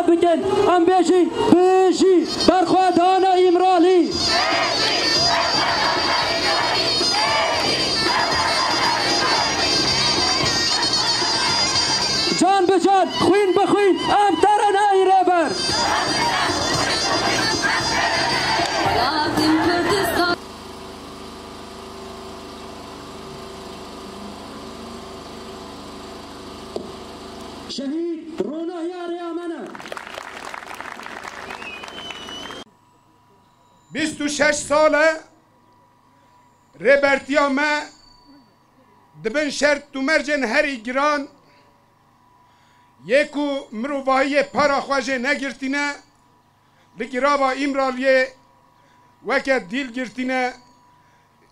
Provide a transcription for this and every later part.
بکن ام بیشی بیشی برخوادان امرالی جان به جان خوین به خوین ام ترن ایره بر شهید روناه یاری امنه 26 ساله ربرتیا ما دبن شرط تو مرجن هری گران یکو مروواهی پارا خواجه نگرتینه لگرابا امرالیه وکت دیل گرتینه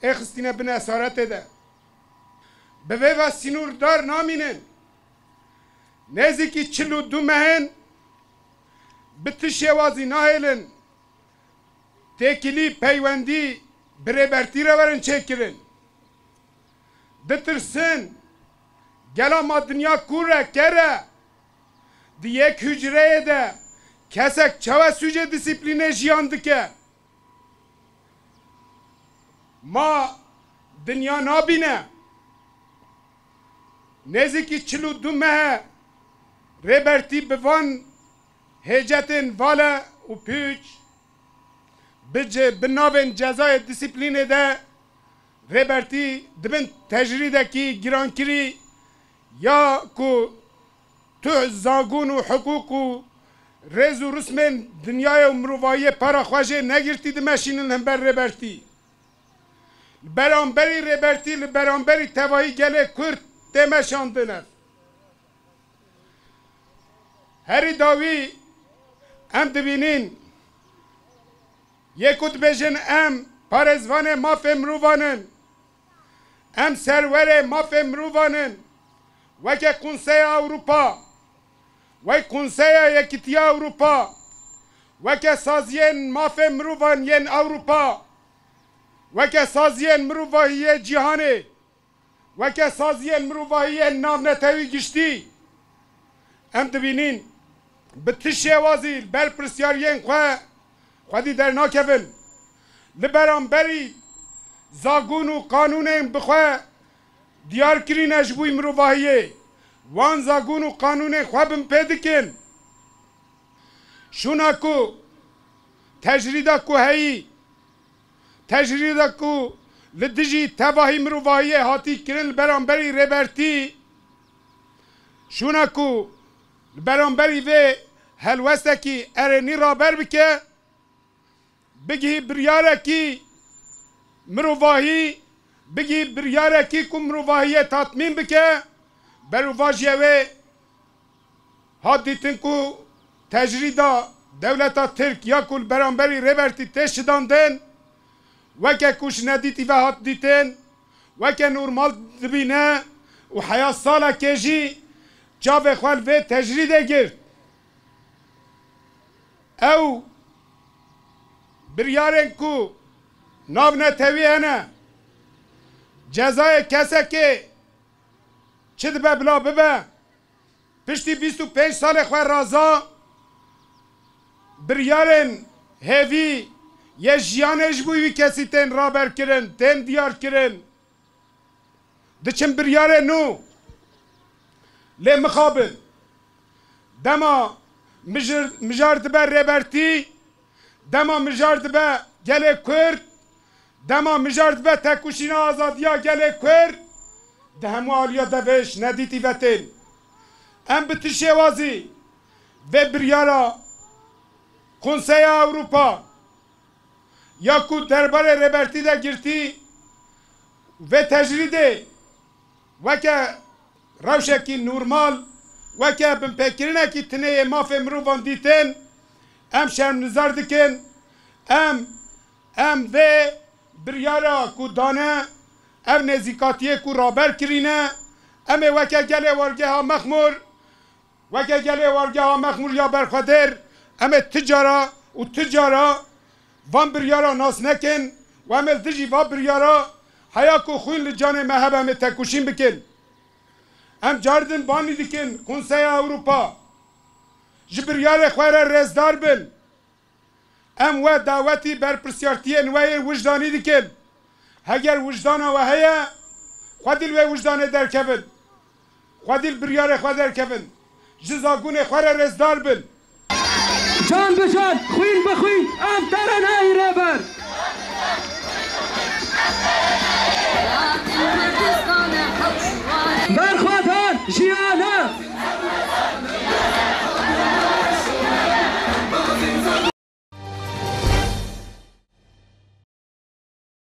اخستینه بن اسارت ده به ویوا سینور دار نامینن نزدیکی 42 مهن بتشوازی ناهلن تکیلی پیوندی بربرتی را ورن چکرن دترسن گلا ما دنیا کوره کره دی یک hücreye de kesek çava süce disipline jiyandı ke ma dünya nabine neziki çilu dumehe reberti bevan hecatin vala u püç binaven cezayet disipline de reberti dibin tecrideki girankiri ya ku تو زاگون و حقوق و رز و رسمن دنیای و مروایی پارا خواجه نگرتی دمشینن هم بر ربرتی برانبری ربرتی برانبری تواهی گله کرد دمشاندنه هری داوی ام دبینین یکوت بجن ام پارزوان ماف مروانن ام سرور ماف مروانن وکه کنسای اوروپا و کنسای یکیتی اوروپا و که سازین ماف مروان ین اوروپا و که سازین مروایی جهانی و که سازین مروایی ناونتوی گشتی ام دبینین به تشه وازی بر پرسیارین خودی در ناکفن لبران بری زاگون و قانون بخواه دیار کرین اجبوی مرواییه وان زاگون و قانون خوابم پیدکن شونا کو تجریدا کو هایی تجریدا کو لدجی تواهی مرواییه هاتی کرن برانبری ربرتی شونا کو برانبری و هلوسته کی ارنی رابر بکه بگی بریاره کی مروایی بگی بریاره کی کم مرواییه تطمیم بکه برواجیه و ها دیتن کو تجریدا دولتا ترک یا کل برانبری ربرتی تشداندن وکه کش ندیتی و هات دیتن وکه نورمال دبینه و حیا سالا کجی جاوه خوال و تجریده گرد او بریارن کو ناو نتوی هنه جزای کسه که چه دبه بلا ببه پشتی 25 سال خواه رازا بریارن هیوی یه جیانش بویوی کسی تن رابر کرن تن دیار کرن دچن بریارن نو لی مخابن دما مجار دبه ربرتی دما مجار دبه گله کرد دما مجار دبه تکوشین آزادیا گله کرد ده همو آلیا دوش ندیتی وطن ام بتشه وازی و بریارا کنسای اوروپا یا کو دربار ربرتی ده گرتی و تجریده وکه روشکی نورمال وکه بمپکرینه کی تنه ماف مروان دیتن ام شرم نظر دکن ام و بریارا کو دانه ام نزیکاتیه کو رابر کرینه ام وکه گله ورگه ها مخمور وکه گله ورگه ها مخمور یا برخدر ام تجارا وان بریارا ناس نکن و ام دجی و بریارا حیا کو خوین لجان مهب ام تکوشین بکن ام جاردن بانی دکن کنسای اوروپا جبریار خواره رزدار بن ام و دعوتی بر پرسیارتی نوای وجدانی دکن هگر وجدان و هیا خودیل و وجدان درکبن خودیل بریار خود درکبن جزاگون خواره رزدار بن جان به جان خوین به خوین